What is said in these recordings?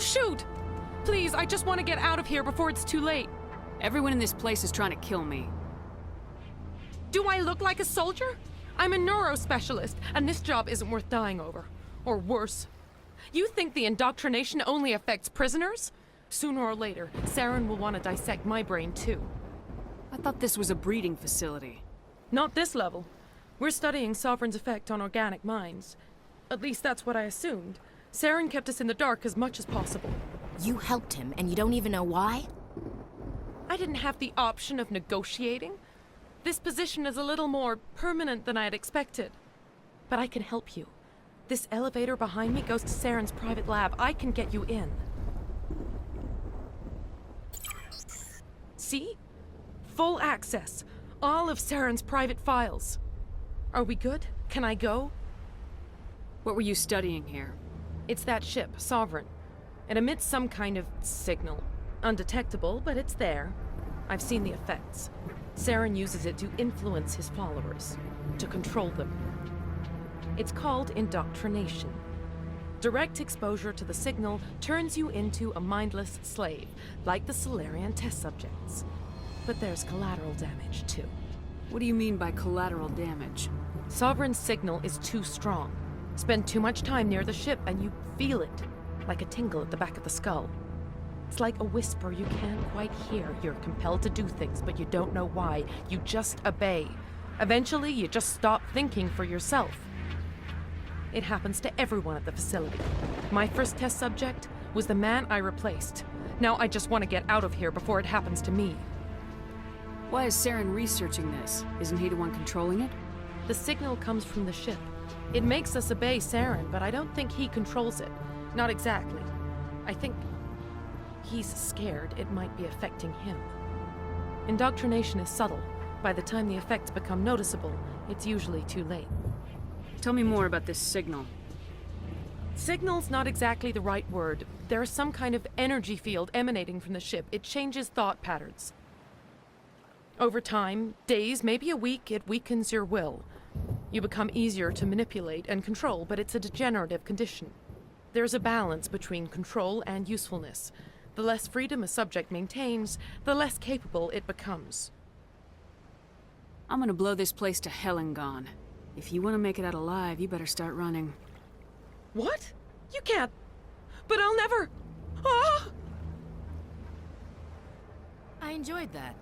shoot! Please, I just want to get out of here before it's too late. Everyone in this place is trying to kill me. Do I look like a soldier? I'm a neurospecialist, and this job isn't worth dying over. Or worse. You think the indoctrination only affects prisoners? Sooner or later, Saren will want to dissect my brain too. I thought this was a breeding facility. Not this level. We're studying Sovereign's effect on organic minds. At least that's what I assumed. Saren kept us in the dark as much as possible. You helped him, and you don't even know why? I didn't have the option of negotiating. This position is a little more permanent than I had expected. But I can help you. This elevator behind me goes to Saren's private lab. I can get you in. See? Full access. All of Saren's private files. Are we good? Can I go? What were you studying here? It's that ship, Sovereign. It emits some kind of signal. Undetectable, but it's there. I've seen the effects. Saren uses it to influence his followers, to control them. It's called indoctrination. Direct exposure to the signal turns you into a mindless slave, like the Solarian test subjects. But there's collateral damage, too. What do you mean by collateral damage? Sovereign's signal is too strong. Spend too much time near the ship and you feel it, like a tingle at the back of the skull. It's like a whisper you can't quite hear. You're compelled to do things, but you don't know why. You just obey. Eventually, you just stop thinking for yourself. It happens to everyone at the facility. My first test subject was the man I replaced. Now I just want to get out of here before it happens to me. Why is Saren researching this? Isn't he the one controlling it? The signal comes from the ship. It makes us obey Saren, but I don't think he controls it. Not exactly. I think he's scared it might be affecting him. Indoctrination is subtle. By the time the effects become noticeable, it's usually too late. Tell me more about this signal. Signal's not exactly the right word. There's some kind of energy field emanating from the ship. It changes thought patterns. Over time, days, maybe a week, it weakens your will. You become easier to manipulate and control, but it's a degenerative condition. There's a balance between control and usefulness. The less freedom a subject maintains, the less capable it becomes. I'm gonna blow this place to hell and gone. If you want to make it out alive, you better start running. What? You can't. But I'll never. Ah! I enjoyed that.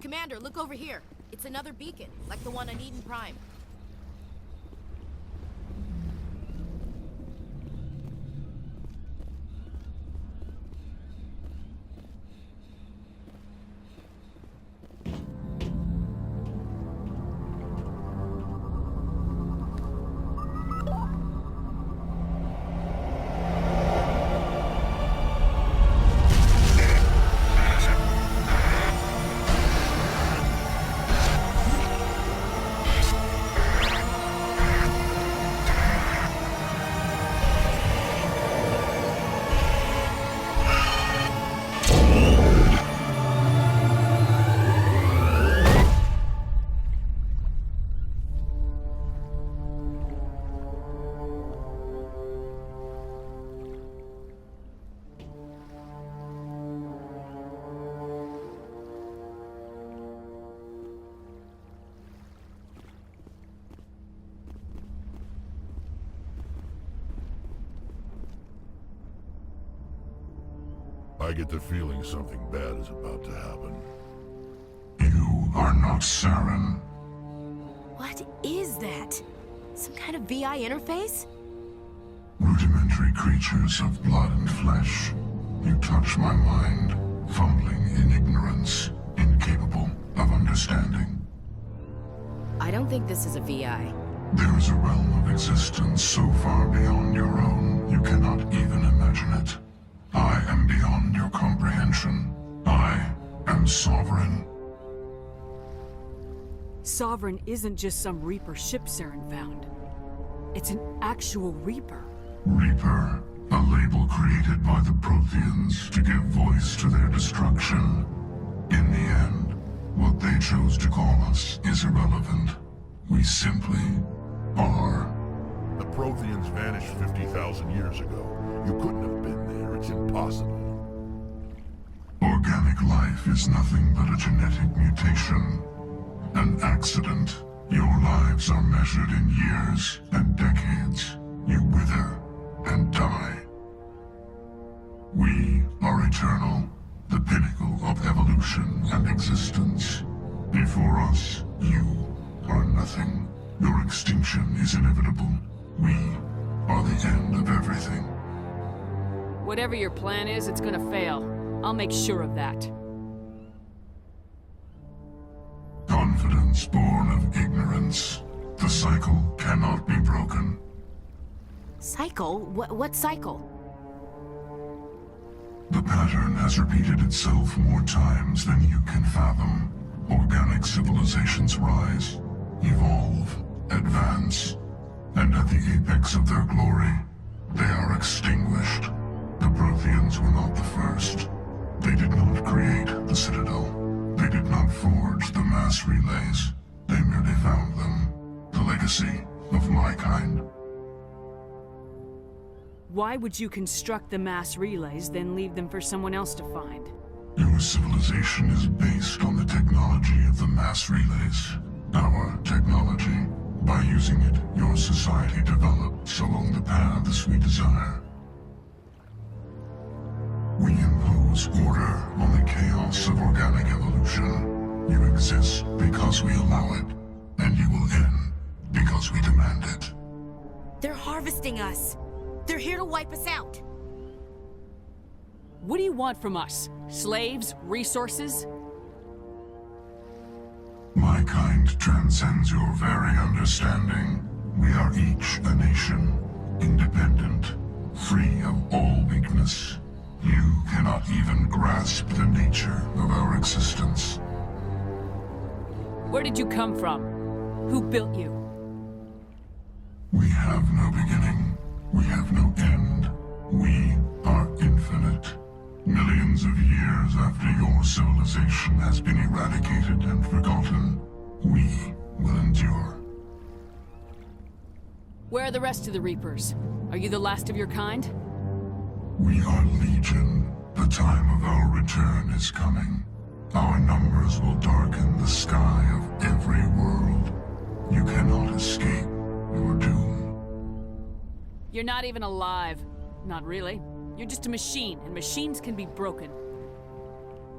Commander, look over here. It's another beacon, like the one on Eden Prime. I get the feeling something bad is about to happen. You are not Saren. What is that? Some kind of VI interface? Rudimentary creatures of blood and flesh. You touch my mind, fumbling in ignorance, incapable of understanding. I don't think this is a VI. There is a realm of existence so far beyond your own, you cannot even imagine it. I am beyond your comprehension. I am Sovereign. Sovereign isn't just some Reaper ship Saren found. It's an actual Reaper. Reaper, a label created by the Protheans to give voice to their destruction. In the end, what they chose to call us is irrelevant. We simply are. The Protheans vanished 50,000 years ago. You couldn't have been there. It's impossible. Organic life is nothing but a genetic mutation. An accident. Your lives are measured in years and decades. You wither and die. We are eternal, the pinnacle of evolution and existence. Before us, you are nothing. Your extinction is inevitable. We are the end of everything. Whatever your plan is, it's gonna fail. I'll make sure of that. Confidence born of ignorance. The cycle cannot be broken. Cycle? What cycle? The pattern has repeated itself more times than you can fathom. Organic civilizations rise, evolve, advance, and at the apex of their glory, they are extinguished. The Protheans were not the first. They did not create the Citadel. They did not forge the mass relays. They merely found them. The legacy of my kind. Why would you construct the mass relays, then leave them for someone else to find? Your civilization is based on the technology of the mass relays. Our technology. By using it, your society develops along the paths we desire. We impose order on the chaos of organic evolution. You exist because we allow it, and you will end because we demand it. They're harvesting us. They're here to wipe us out. What do you want from us? Slaves? Resources? My kind transcends your very understanding. We are each a nation, independent, free of all weakness. You cannot even grasp the nature of our existence. Where did you come from? Who built you? We have no beginning. We have no end. We are infinite. Millions of years after your civilization has been eradicated and forgotten, we will endure. Where are the rest of the Reapers? Are you the last of your kind? We are legion. The time of our return is coming. Our numbers will darken the sky of every world. You cannot escape your doom. You're not even alive. Not really. You're just a machine, and machines can be broken.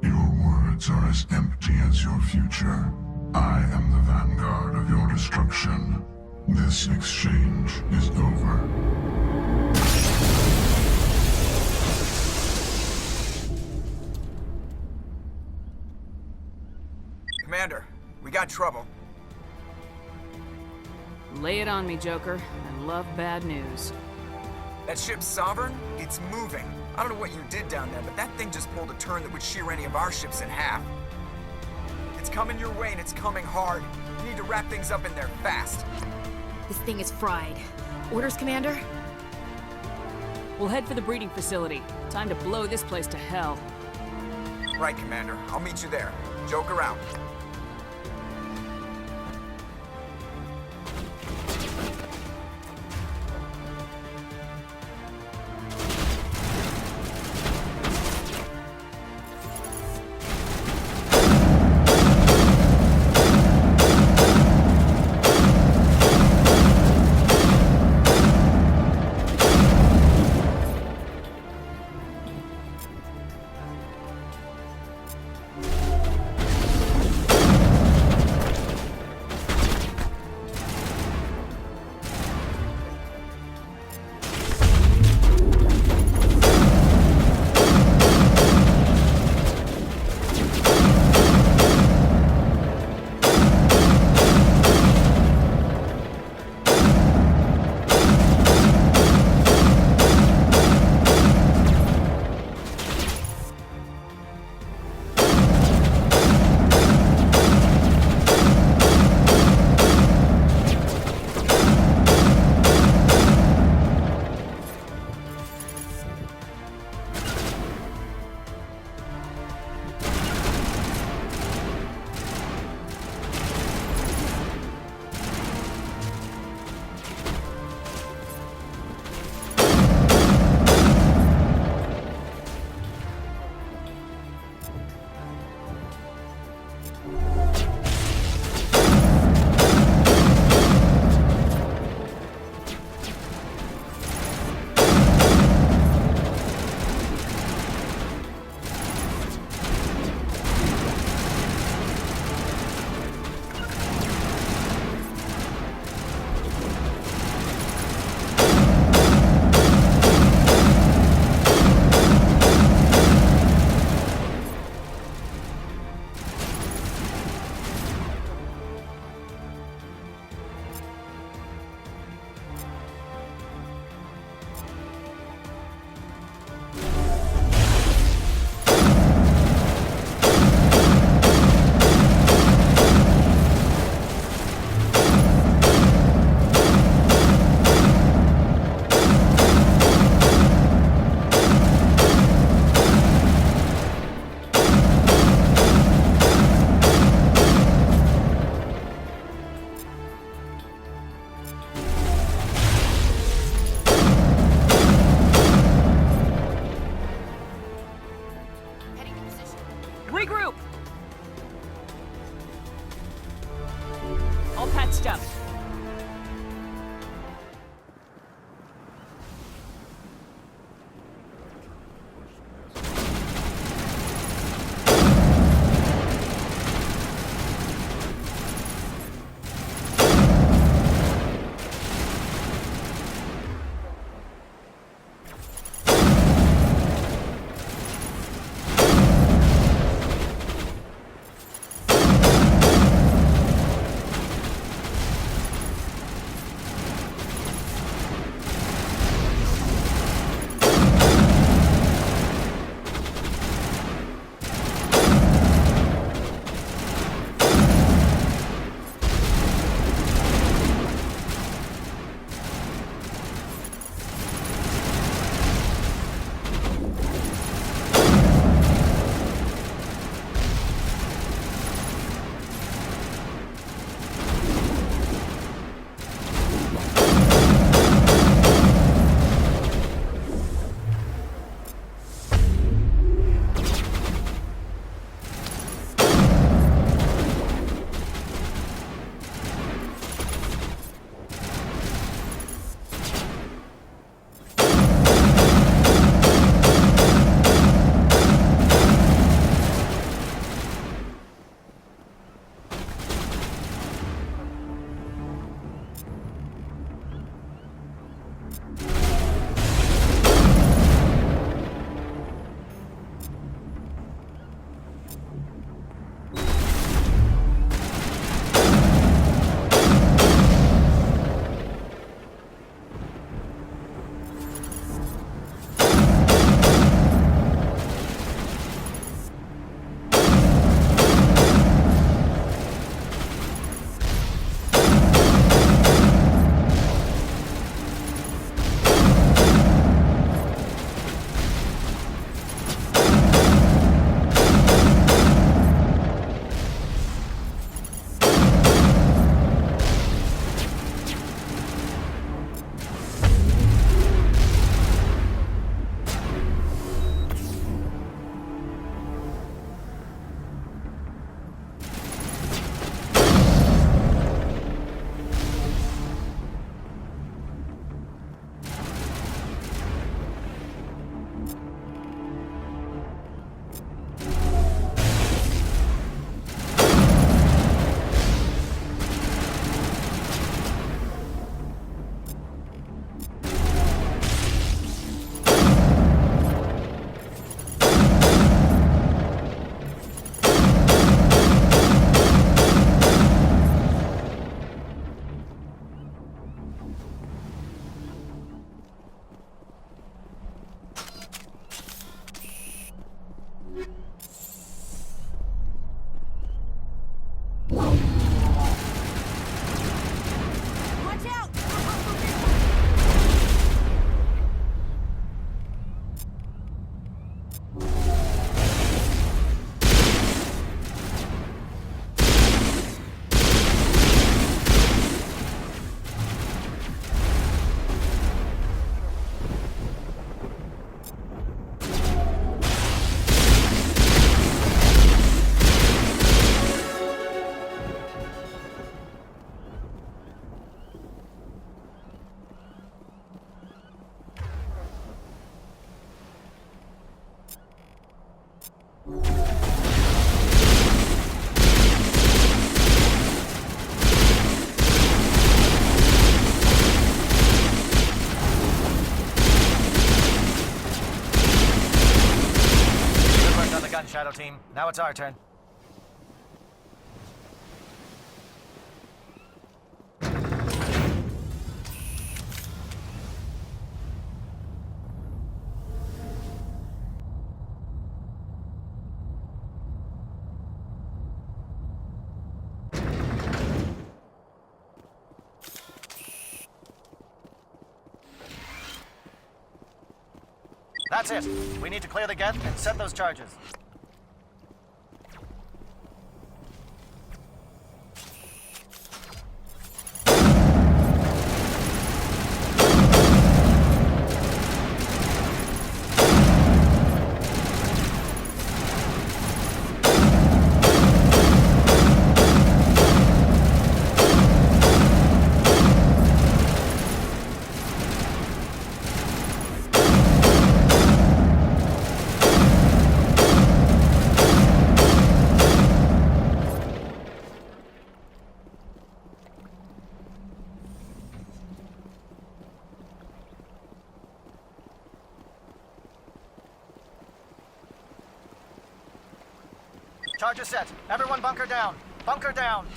Your words are as empty as your future. I am the vanguard of your destruction. This exchange is over. Commander, we got trouble. Lay it on me, Joker. I love bad news. That ship's Sovereign? It's moving. I don't know what you did down there, but that thing just pulled a turn that would shear any of our ships in half. It's coming your way, and it's coming hard. You need to wrap things up in there fast. This thing is fried. Orders, Commander? We'll head for the breeding facility. Time to blow this place to hell. Right, Commander. I'll meet you there. Joker out. Regroup! All patched up. Shadow Team. Now it's our turn. That's it. We need to clear the gate and set those charges. charge is set. Everyone bunker down. Bunker down.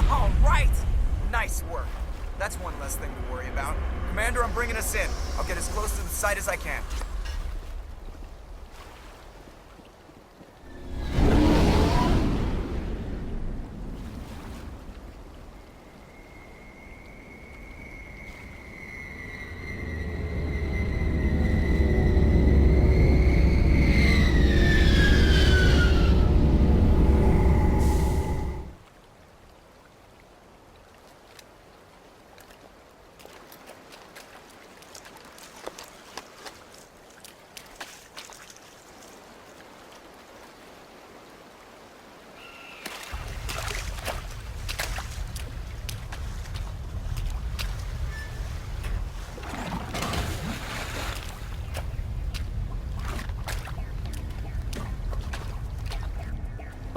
All right! Nice work. That's one less thing to worry about. Commander, I'm bringing us in. I'll get as close to the site as I can.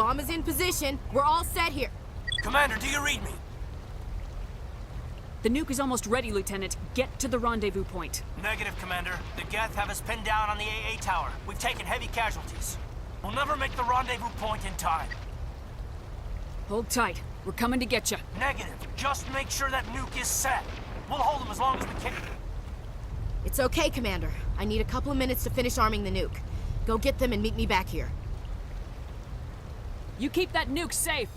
Bomb is in position. We're all set here. Commander, do you read me? The nuke is almost ready, Lieutenant. Get to the rendezvous point. Negative, Commander. The Geth have us pinned down on the AA tower. We've taken heavy casualties. We'll never make the rendezvous point in time. Hold tight. We're coming to get you. Negative. Just make sure that nuke is set. We'll hold them as long as we can. It's okay, Commander. I need a couple of minutes to finish arming the nuke. Go get them and meet me back here. You keep that nuke safe.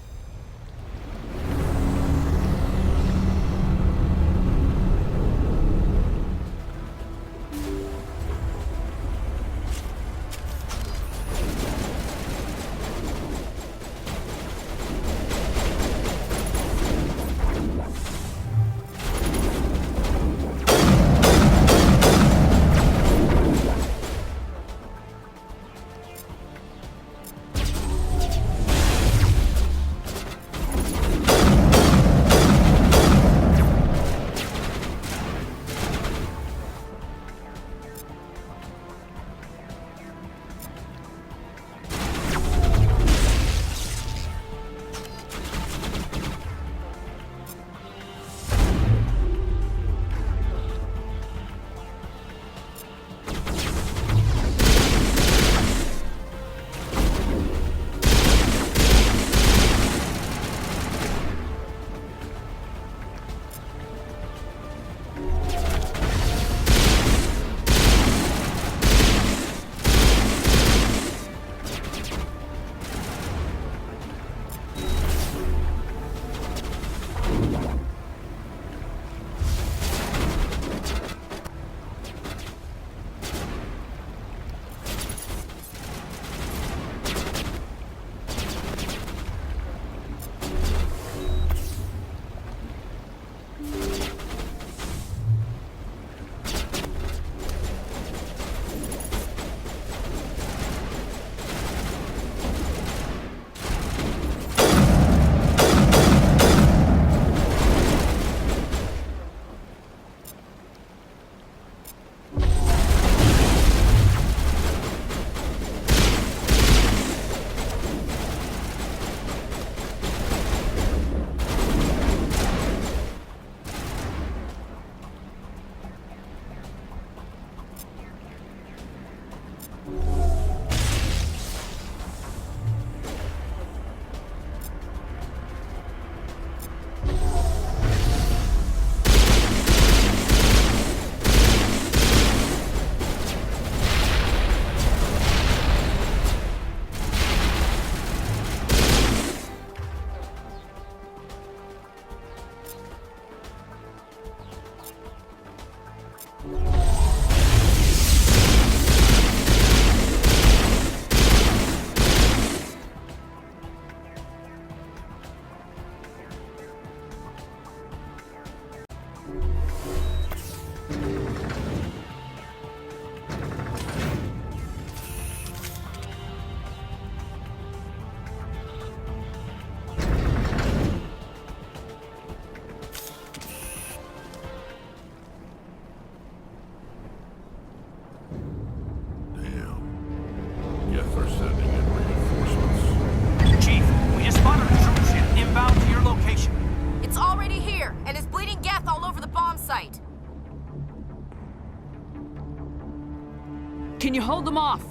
you hold them off?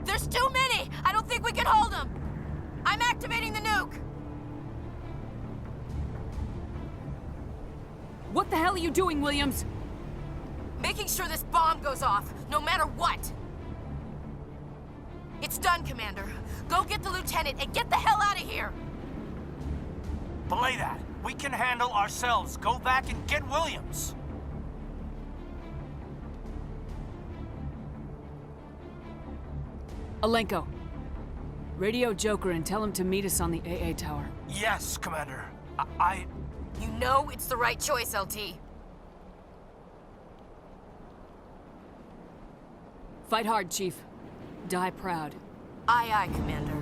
There's too many! I don't think we can hold them! I'm activating the nuke! What the hell are you doing, Williams? Making sure this bomb goes off, no matter what! It's done, Commander. Go get the lieutenant and get the hell out of here! Belay that. We can handle ourselves. Go back and get Williams. Alenko. Radio Joker and tell him to meet us on the AA tower. Yes, Commander. You know it's the right choice, LT. Fight hard, Chief. Die proud. Aye, aye, Commander.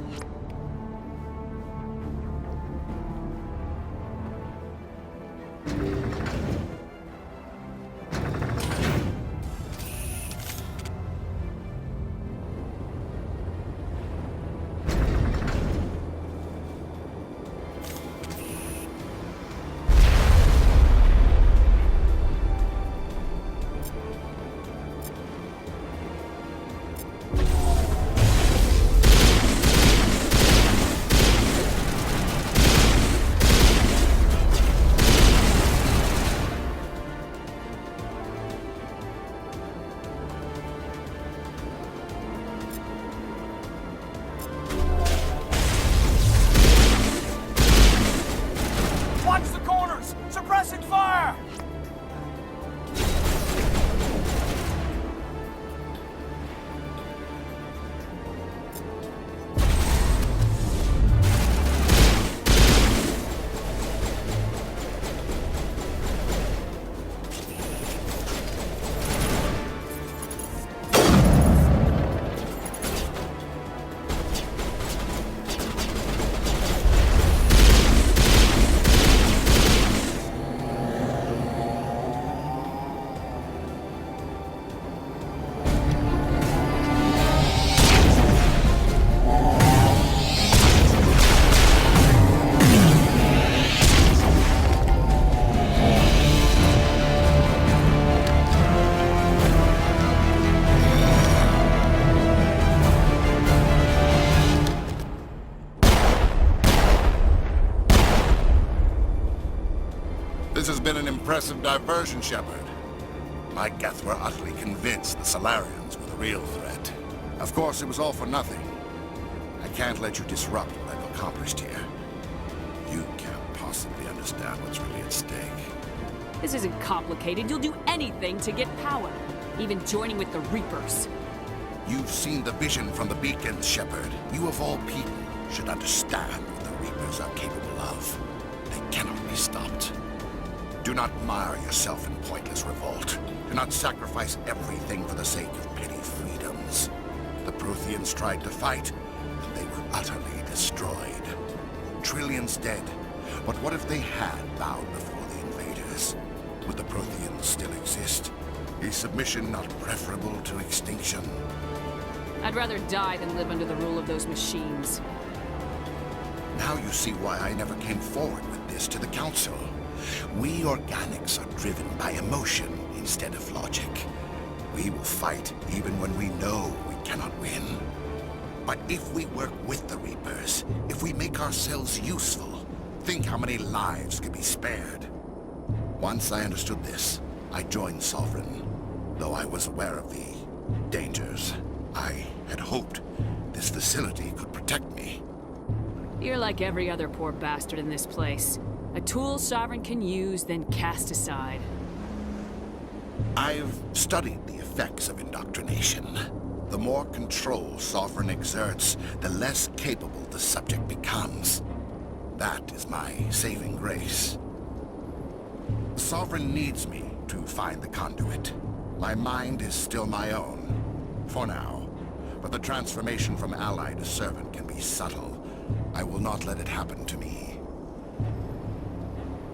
Watch the corners! Suppressing fire! This has been an impressive diversion, Shepard. My Geth were utterly convinced the Solarians were the real threat. Of course, it was all for nothing. I can't let you disrupt what I've accomplished here. You can't possibly understand what's really at stake. This isn't complicated. You'll do anything to get power. Even joining with the Reapers. You've seen the vision from the beacons, Shepard. You of all people should understand what the Reapers are capable of. They cannot be stopped. Do not mire yourself in pointless revolt. Do not sacrifice everything for the sake of petty freedoms. The Protheans tried to fight, and they were utterly destroyed. Trillions dead. But what if they had bowed before the invaders? Would the Protheans still exist? Is submission not preferable to extinction? I'd rather die than live under the rule of those machines. Now you see why I never came forward with this to the Council. We organics are driven by emotion instead of logic. We will fight even when we know we cannot win. But if we work with the Reapers, if we make ourselves useful, think how many lives could be spared. Once I understood this, I joined Sovereign, though I was aware of the dangers. I had hoped this facility could protect me. You're like every other poor bastard in this place. A tool Sovereign can use, then cast aside. I've studied the effects of indoctrination. The more control Sovereign exerts, the less capable the subject becomes. That is my saving grace. Sovereign needs me to find the conduit. My mind is still my own, for now. But the transformation from ally to servant can be subtle. I will not let it happen to me.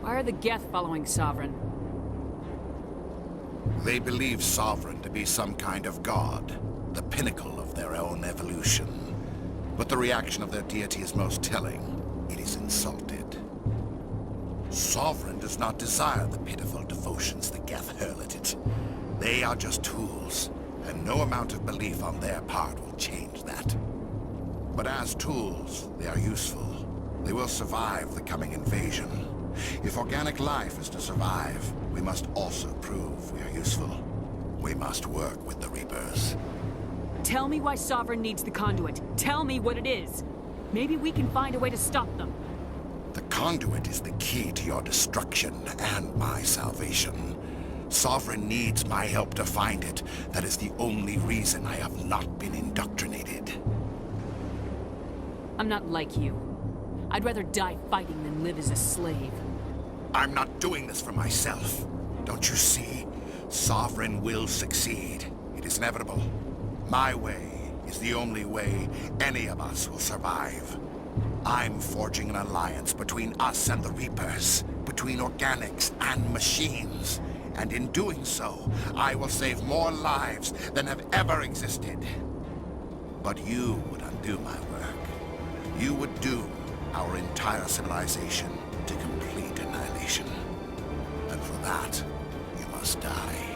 Why are the Geth following Sovereign? They believe Sovereign to be some kind of god, the pinnacle of their own evolution. But the reaction of their deity is most telling. It is insulted. Sovereign does not desire the pitiful devotions the Geth hurl at it. They are just tools, and no amount of belief on their part will change that. But as tools, they are useful. They will survive the coming invasion. If organic life is to survive, we must also prove we are useful. We must work with the Reapers. Tell me why Sovereign needs the conduit. Tell me what it is. Maybe we can find a way to stop them. The conduit is the key to your destruction and my salvation. Sovereign needs my help to find it. That is the only reason I have not been indoctrinated. I'm not like you. I'd rather die fighting than live as a slave. I'm not doing this for myself. Don't you see? Sovereign will succeed. It is inevitable. My way is the only way any of us will survive. I'm forging an alliance between us and the Reapers, between organics and machines. And in doing so, I will save more lives than have ever existed. But you would undo my work. You would doom our entire civilization to complete annihilation. And for that, you must die.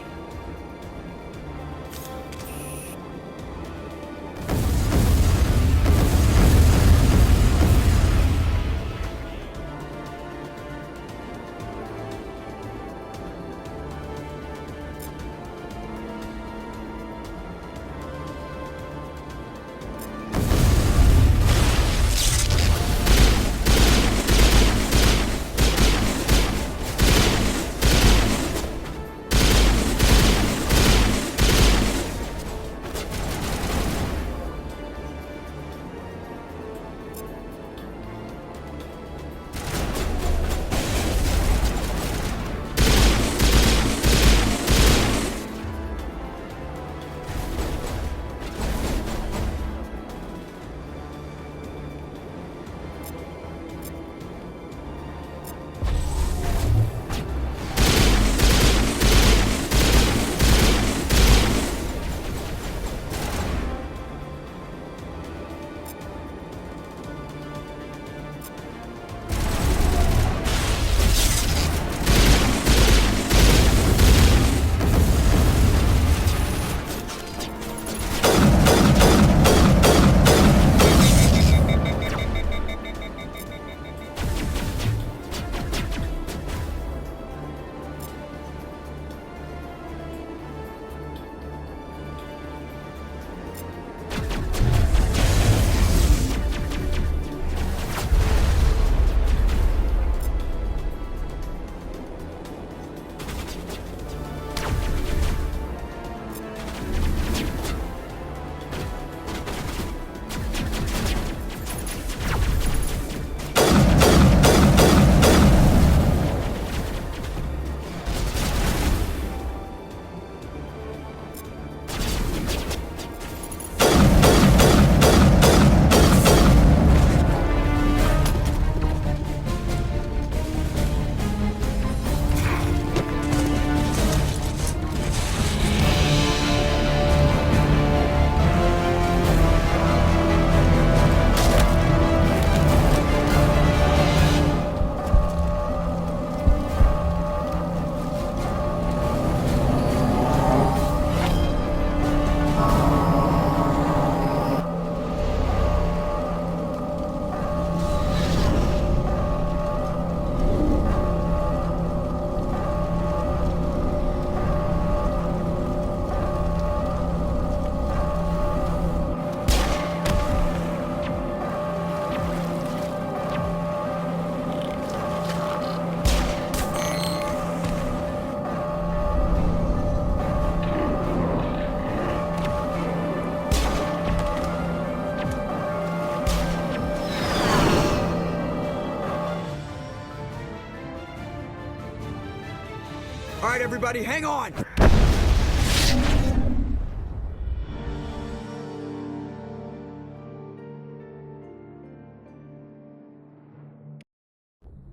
All right, everybody, hang on!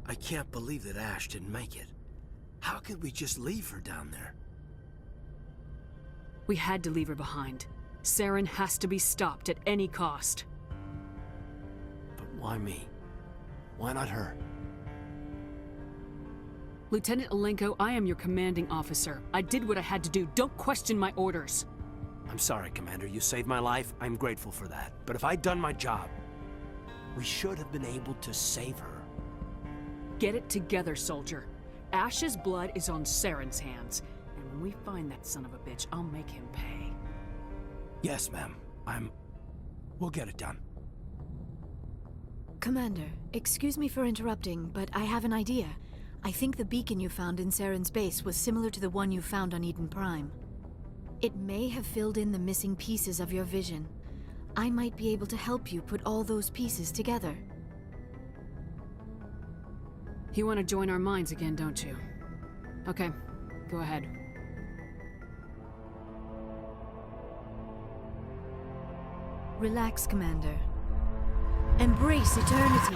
I can't believe that Ash didn't make it. How could we just leave her down there? We had to leave her behind. Saren has to be stopped at any cost. But why me? Why not her? Lieutenant Alenko, I am your commanding officer. I did what I had to do. Don't question my orders. I'm sorry, Commander. You saved my life. I'm grateful for that. But if I'd done my job, we should have been able to save her. Get it together, soldier. Ash's blood is on Saren's hands. And when we find that son of a bitch, I'll make him pay. Yes, ma'am. We'll get it done. Commander, excuse me for interrupting, but I have an idea. I think the beacon you found in Saren's base was similar to the one you found on Eden Prime. It may have filled in the missing pieces of your vision. I might be able to help you put all those pieces together. You want to join our minds again, don't you? Okay, go ahead. Relax, Commander. Embrace eternity.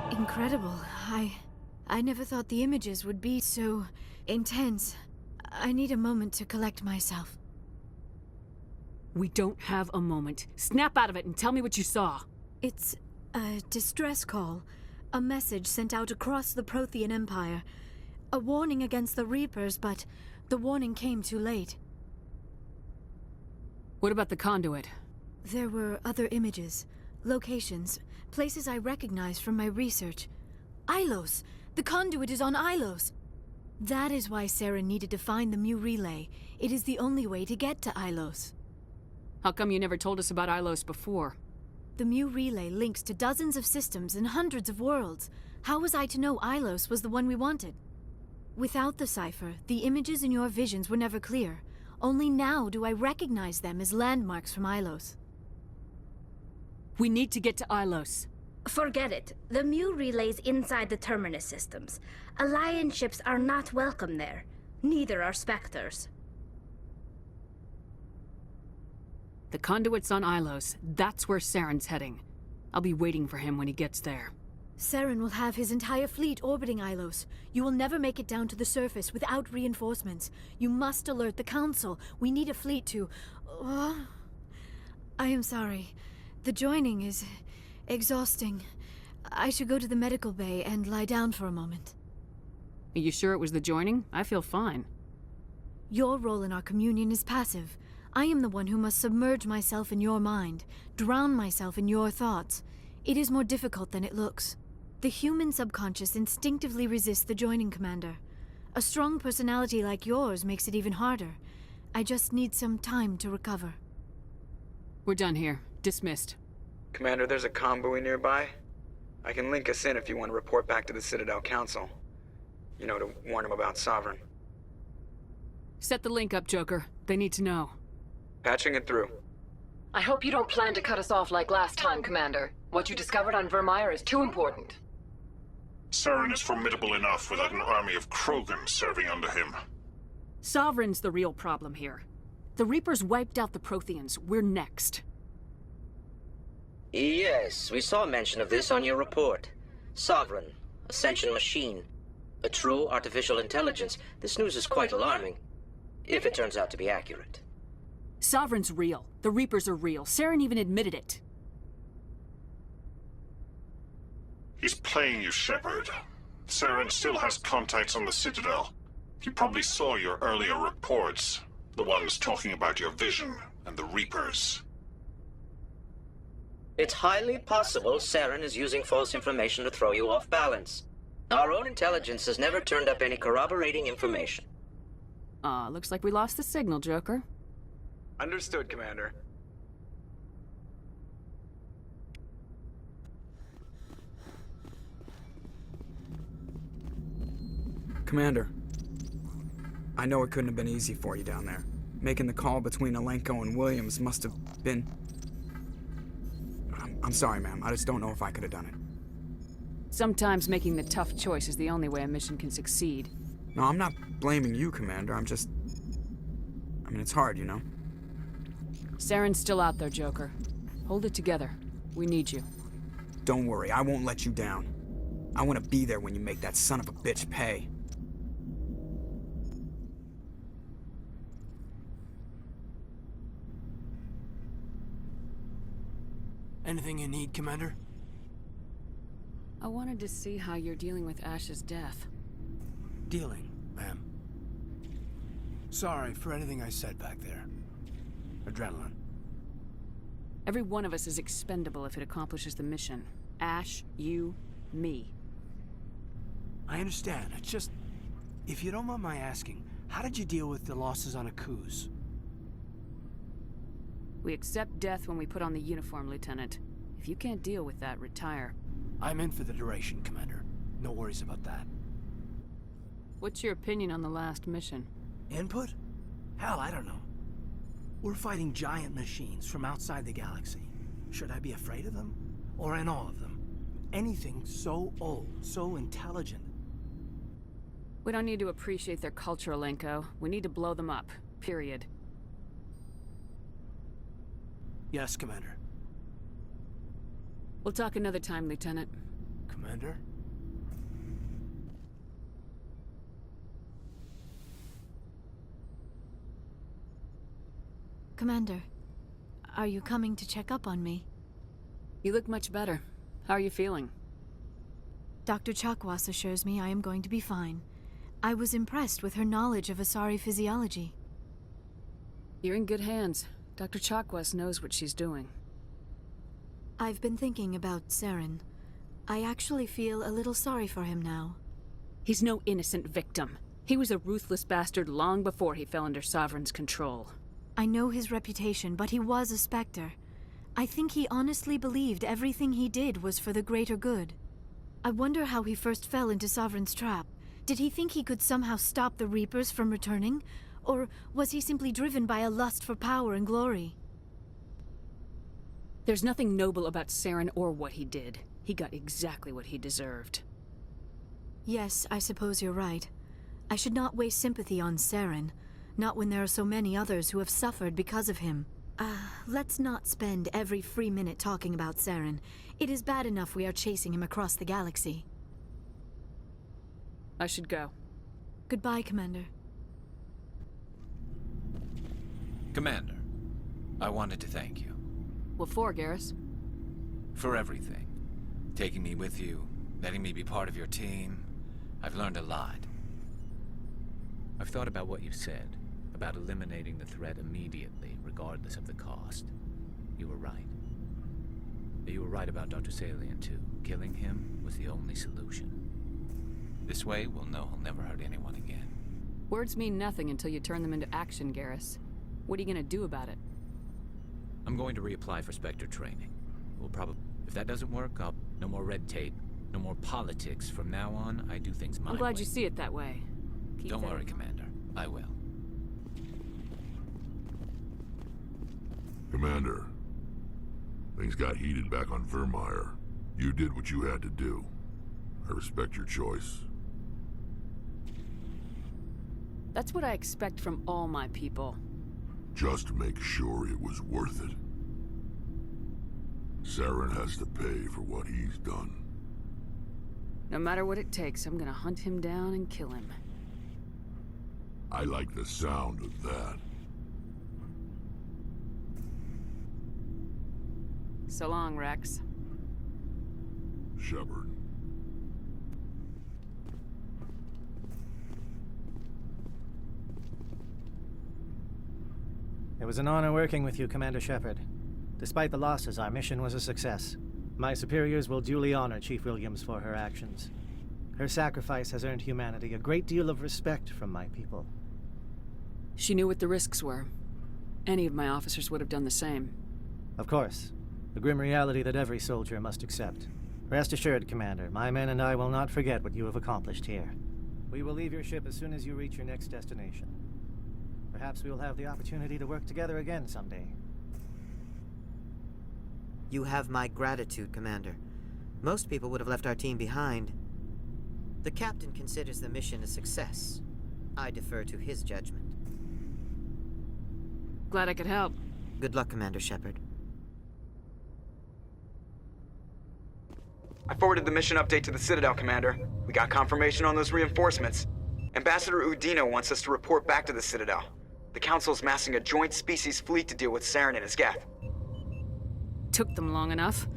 Incredible. I never thought the images would be so intense. I need a moment to collect myself. We don't have a moment. Snap out of it and tell me what you saw. It's a distress call. A message sent out across the Prothean Empire. A warning against the Reapers, but the warning came too late. What about the conduit? There were other images, locations, places I recognized from my research. Ilos! The conduit is on Ilos! That is why Saren needed to find the Mu relay. It is the only way to get to Ilos. How come you never told us about Ilos before? The Mu relay links to dozens of systems and hundreds of worlds. How was I to know Ilos was the one we wanted? Without the cipher, the images in your visions were never clear. Only now do I recognize them as landmarks from Ilos. We need to get to Ilos. Forget it. The Mu relay's inside the Terminus systems. Alliance ships are not welcome there. Neither are Spectres. The conduit's on Ilos. That's where Saren's heading. I'll be waiting for him when he gets there. Saren will have his entire fleet orbiting Ilos. You will never make it down to the surface without reinforcements. You must alert the Council. We need a fleet to... I am sorry. The joining is exhausting. I should go to the medical bay and lie down for a moment. Are you sure it was the joining? I feel fine. Your role in our communion is passive. I am the one who must submerge myself in your mind, drown myself in your thoughts. It is more difficult than it looks. The human subconscious instinctively resists the joining, Commander. A strong personality like yours makes it even harder. I just need some time to recover. We're done here. Dismissed. Commander, there's a convoy nearby. I can link us in if you want to report back to the Citadel Council. You know, to warn them about Sovereign. Set the link up, Joker. They need to know. Patching it through. I hope you don't plan to cut us off like last time, Commander. What you discovered on Vermeer is too important. Saren is formidable enough without an army of Krogan serving under him. Sovereign's the real problem here. The Reapers wiped out the Protheans. We're next. Yes, we saw mention of this on your report. Sovereign, Ascension machine, a true artificial intelligence. This news is quite alarming, if it turns out to be accurate. Sovereign's real. The Reapers are real. Saren even admitted it. He's playing you, Shepard. Saren still has contacts on the Citadel. He probably saw your earlier reports, the ones talking about your vision and the Reapers. It's highly possible Saren is using false information to throw you off balance. Our own intelligence has never turned up any corroborating information. Looks like we lost the signal, Joker. Understood, Commander. Commander, I know it couldn't have been easy for you down there. Making the call between Alenko and Williams must have been... I'm sorry, ma'am. I just don't know if I could have done it. Sometimes making the tough choice is the only way a mission can succeed. No, I'm not blaming you, Commander. I'm just... I mean, it's hard, you know? Saren's still out there, Joker. Hold it together. We need you. Don't worry, I won't let you down. I want to be there when you make that son of a bitch pay. Anything you need, Commander? I wanted to see how you're dealing with Ash's death. Dealing, ma'am. Sorry for anything I said back there. Adrenaline. Every one of us is expendable if it accomplishes the mission. Ash, you, me. I understand. It's just... If you don't mind my asking, how did you deal with the losses on Akuz? We accept death when we put on the uniform, Lieutenant. If you can't deal with that, retire. I'm in for the duration, Commander. No worries about that. What's your opinion on the last mission? Input? Hell, I don't know. We're fighting giant machines from outside the galaxy. Should I be afraid of them? Or in awe of them? Anything so old, so intelligent. We don't need to appreciate their culture, Alenko. We need to blow them up. Period. Yes, Commander. We'll talk another time, Lieutenant. Commander? Commander, are you coming to check up on me? You look much better. How are you feeling? Dr. Chakwas assures me I am going to be fine. I was impressed with her knowledge of Asari physiology. You're in good hands. Dr. Chakwas knows what she's doing. I've been thinking about Saren. I actually feel a little sorry for him now. He's no innocent victim. He was a ruthless bastard long before he fell under Sovereign's control. I know his reputation, but he was a Spectre. I think he honestly believed everything he did was for the greater good. I wonder how he first fell into Sovereign's trap. Did he think he could somehow stop the Reapers from returning? Or was he simply driven by a lust for power and glory? There's nothing noble about Saren or what he did. He got exactly what he deserved. Yes, I suppose you're right. I should not waste sympathy on Saren. Not when there are so many others who have suffered because of him. Let's not spend every free minute talking about Saren. It is bad enough we are chasing him across the galaxy. I should go. Goodbye, Commander. Commander, I wanted to thank you. What for, Garrus? For everything. Taking me with you, letting me be part of your team. I've learned a lot. I've thought about what you said, about eliminating the threat immediately, regardless of the cost. You were right. You were right about Dr. Salian, too. Killing him was the only solution. This way, we'll know he'll never hurt anyone again. Words mean nothing until you turn them into action, Garrus. What are you gonna do about it? I'm going to reapply for Spectre training. We'll probably... If that doesn't work, no more red tape, no more politics. From now on, I do things my way. I'm glad you see it that way. Don't worry, Commander. I will. Commander, things got heated back on Vermeer. You did what you had to do. I respect your choice. That's what I expect from all my people. Just make sure it was worth it. Saren has to pay for what he's done. No matter what it takes, I'm gonna hunt him down and kill him. I like the sound of that. So long, Rex. Shepard. It was an honor working with you, Commander Shepard. Despite the losses, our mission was a success. My superiors will duly honor Chief Williams for her actions. Her sacrifice has earned humanity a great deal of respect from my people. She knew what the risks were. Any of my officers would have done the same. Of course. The grim reality that every soldier must accept. Rest assured, Commander, my men and I will not forget what you have accomplished here. We will leave your ship as soon as you reach your next destination. Perhaps we will have the opportunity to work together again someday. You have my gratitude, Commander. Most people would have left our team behind. The captain considers the mission a success. I defer to his judgment. Glad I could help. Good luck, Commander Shepard. I forwarded the mission update to the Citadel, Commander. We got confirmation on those reinforcements. Ambassador Udina wants us to report back to the Citadel. The Council's massing a joint species fleet to deal with Saren and his Geth. Took them long enough.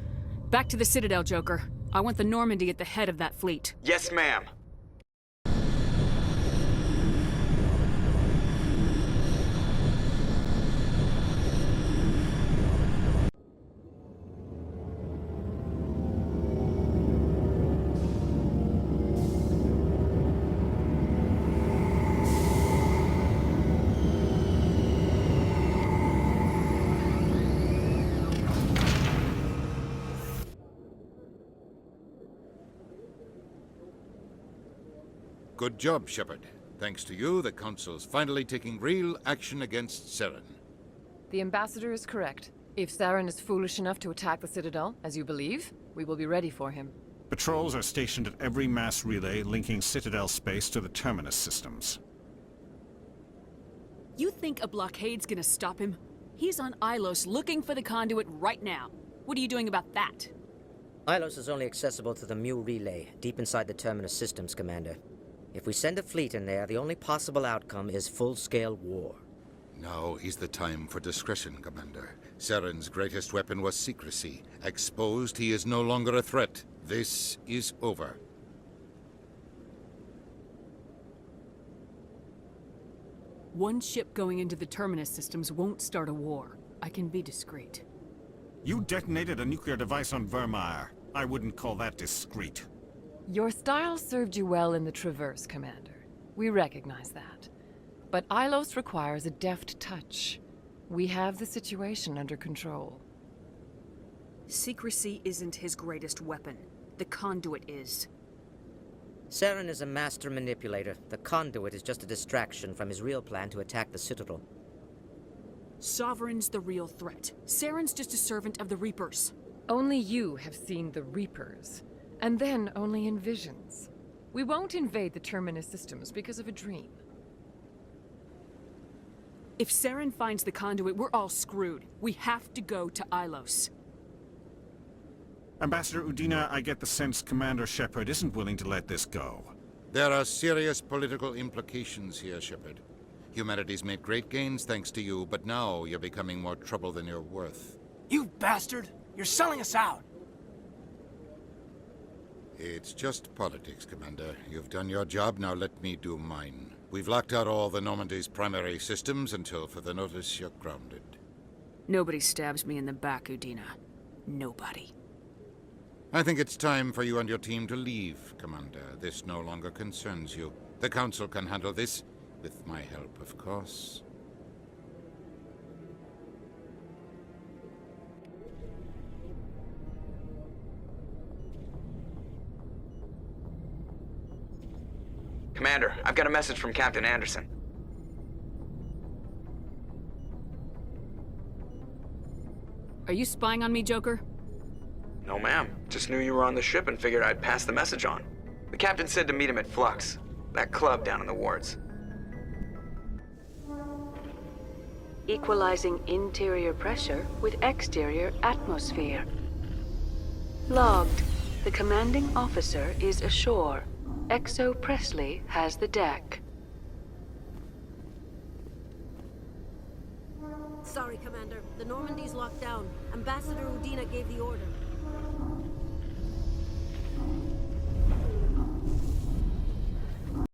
Back to the Citadel, Joker. I want the Normandy at the head of that fleet. Yes, ma'am. Good job, Shepard. Thanks to you, the Council's finally taking real action against Saren. The Ambassador is correct. If Saren is foolish enough to attack the Citadel, as you believe, we will be ready for him. Patrols are stationed at every mass relay linking Citadel space to the Terminus systems. You think a blockade's gonna stop him? He's on Ilos looking for the conduit right now. What are you doing about that? Ilos is only accessible to the Mu relay, deep inside the Terminus systems, Commander. If we send a fleet in there, the only possible outcome is full-scale war. Now is the time for discretion, Commander. Saren's greatest weapon was secrecy. Exposed, he is no longer a threat. This is over. One ship going into the Terminus systems won't start a war. I can be discreet. You detonated a nuclear device on Vermeer. I wouldn't call that discreet. Your style served you well in the Traverse, Commander. We recognize that. But Ilos requires a deft touch. We have the situation under control. Secrecy isn't his greatest weapon. The conduit is. Saren is a master manipulator. The conduit is just a distraction from his real plan to attack the Citadel. Sovereign's the real threat. Saren's just a servant of the Reapers. Only you have seen the Reapers. And then only in visions. We won't invade the Terminus systems because of a dream. If Saren finds the conduit, we're all screwed. We have to go to Ilos. Ambassador Udina, I get the sense Commander Shepard isn't willing to let this go. There are serious political implications here, Shepard. Humanity's made great gains thanks to you, but now you're becoming more trouble than you're worth. You bastard! You're selling us out! It's just politics, Commander. You've done your job, now let me do mine. We've locked out all the Normandy's primary systems until further notice you're grounded. Nobody stabs me in the back, Udina. Nobody. I think it's time for you and your team to leave, Commander. This no longer concerns you. The Council can handle this, with my help, of course. Commander, I've got a message from Captain Anderson. Are you spying on me, Joker? No, ma'am. Just knew you were on the ship and figured I'd pass the message on. The captain said to meet him at Flux, that club down in the wards. Equalizing interior pressure with exterior atmosphere. Logged. The commanding officer is ashore. Exo Presley has the deck. Sorry, Commander. The Normandy's locked down. Ambassador Udina gave the order.